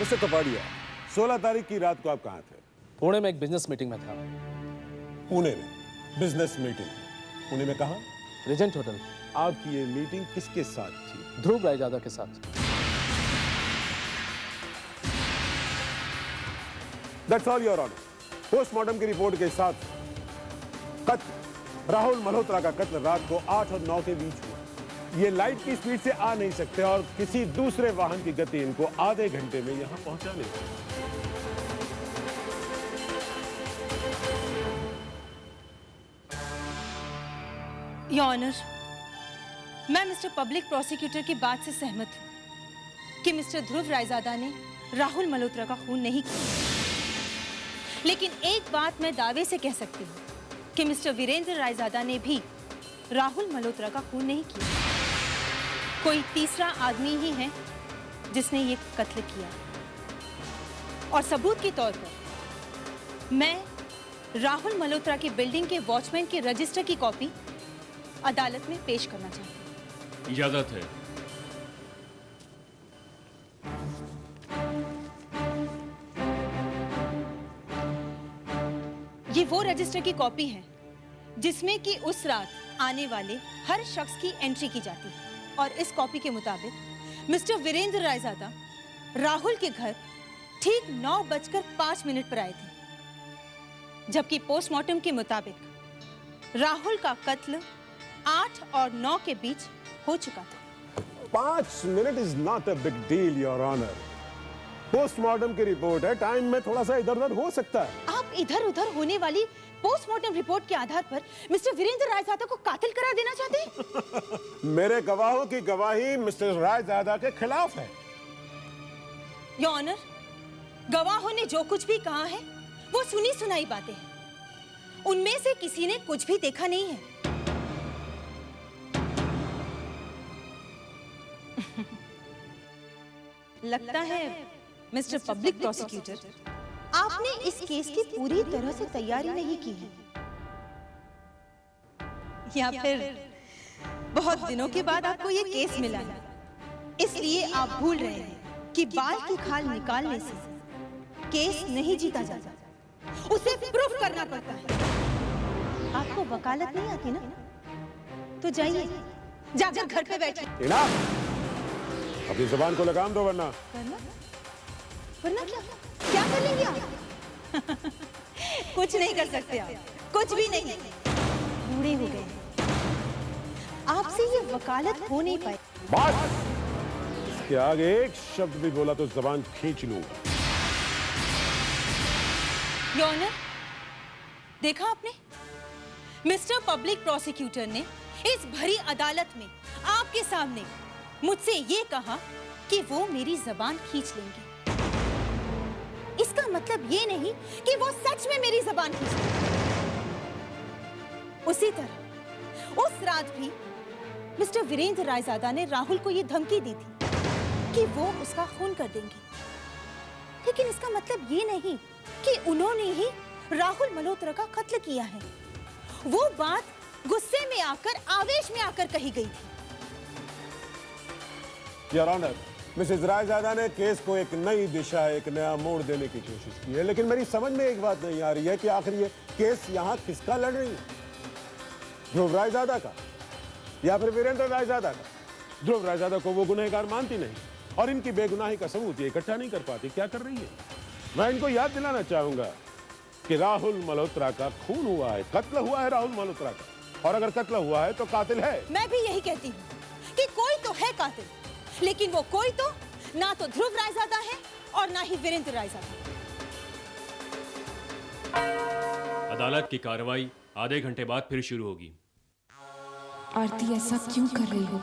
Mister Kapadia, 16 तारीख की रात को आप कहाँ थे? पुणे में एक बिजनेस मीटिंग में था। पुणे में बिजनेस मीटिंग। पुणे में कहाँ? Regent hotel. आपकी ये मीटिंग किसके साथ थी? ध्रुव रायजादा के साथ। That's all, Your Honor. Postmortem की रिपोर्ट के साथ कत्ल, राहुल मल्होत्रा का कत्ल रात को 8 और 9 के बीच हुआ। ये लाइट की स्पीड से आ नहीं सकते और किसी दूसरे वाहन की गति इनको आधे घंटे में यहां पहुंचा नहीं सकती। योर ऑनर, मैं मिस्टर पब्लिक प्रोसिक्यूटर की बात से सहमत हूं कि मिस्टर ध्रुव रायजादा ने राहुल मल्होत्रा का खून नहीं किया। लेकिन एक बात मैं दावे से कह सकती हूं कि मिस्टर वीरेंद्र रायजादा ने भी राहुल मल्होत्रा का खून नहीं किया। कोई तीसरा आदमी ही है जिसने ये कत्ल किया। और सबूत के तौर पर मैं राहुल मल्होत्रा की बिल्डिंग के वॉचमैन के रजिस्टर की कॉपी अदालत में पेश करना चाहती हूं। इजाजत है। ये वो रजिस्टर की कॉपी है जिसमें कि उस रात आने वाले हर शख्स की एंट्री की जाती है। और इस कॉपी के मुताबिक मिस्टर वीरेंद्र रायजादा राहुल के घर ठीक 9:05 पर आए थे, जबकि पोस्टमार्टम के मुताबिक राहुल का कत्ल 8 और 9 के बीच हो चुका था। 5 minute is not a big deal, your honour. Postmortem की रिपोर्ट है, टाइम में थोड़ा सा इधर उधर हो सकता है। आप इधर उधर होने वाली पोस्टमार्टम रिपोर्ट के आधार पर मिस्टर वीरेंद्र रायजादा को कातिल करार देना चाहते हैं? मेरे गवाहों की गवाही मिस्टर रायजादा के खिलाफ है। योर ऑनर, गवाहों ने जो कुछ भी कहा है वो सुनी सुनाई बातें हैं। उनमें से किसी ने कुछ भी देखा नहीं है। लगता है मिस्टर पब्लिक प्रोसिक्यूटर, आपने इस केस की पूरी तरह से तैयारी नहीं की है, या फिर बहुत दिनों के बाद आपको ये केस मिला है, इसलिए आप भूल रहे हैं कि बाल की खाल निकालने से केस नहीं जीता जाता, उसे प्रूफ करना पड़ता है। आपको वकालत नहीं आती ना? तो जाइए, जाकर घर पे बैठिए। अपनी जुबान को लगाम दो, वरना वरना क्या कर लेंगे आप? कुछ नहीं कर सकते आप, कुछ भी नहीं। बूढ़े हो गए, आपसे ये वकालत हो नहीं पाई। बस इसके आगे एक शब्द भी बोला तो जुबान खींच लूंगा। योर ऑनर, देखा आपने? मिस्टर पब्लिक प्रोसिक्यूटर ने इस भरी अदालत में आपके सामने मुझसे ये कहा कि वो मेरी जुबान खींच लेंगे। इसका मतलब ये नहीं कि वो सच में मेरी जुबान खींच लेंगे। उसी तरह उस रात भी मिस्टर वीरेंद्र रायजादा ने राहुल को ये धमकी दी थी कि वो उसका खून कर देंगे। लेकिन इसका मतलब ये नहीं कि उन्होंने ही राहुल मल्होत्रा का कत्ल किया है। वो बात गुस्से में आकर, आवेश में आकर कही गई थी। योर ऑनर, मिसेस रायजादा ने केस को एक नई दिशा, एक नया मोड़ देने की कोशिश की है, लेकिन मेरी समझ में एक बात नहीं आ रही है कि आखिर ये केस यहाँ किसका लड़ रही है? ध्रुव रायजादा का या फिर वीरेंद्र रायजादा का? ध्रुव रायजादा को वो गुनहगार मानती नहीं और इनकी बेगुनाही का सबूत ये इकट्ठा नहीं कर पाती। क्या कर रही है? मैं इनको याद दिलाना चाहूंगा कि राहुल मल्होत्रा का खून हुआ है, कत्ल हुआ है राहुल मल्होत्रा का, और अगर कत्ल हुआ है तो कातिल है। मैं भी यही कहती हूँ कि कोई तो है कातिल, लेकिन वो कोई तो ना तो ध्रुव रायजादा है और ना ही वीरेंद्र रायजादा। अदालत की कार्रवाई आधे घंटे बाद फिर शुरू होगी। आरती, ऐसा क्यों कर रही हो?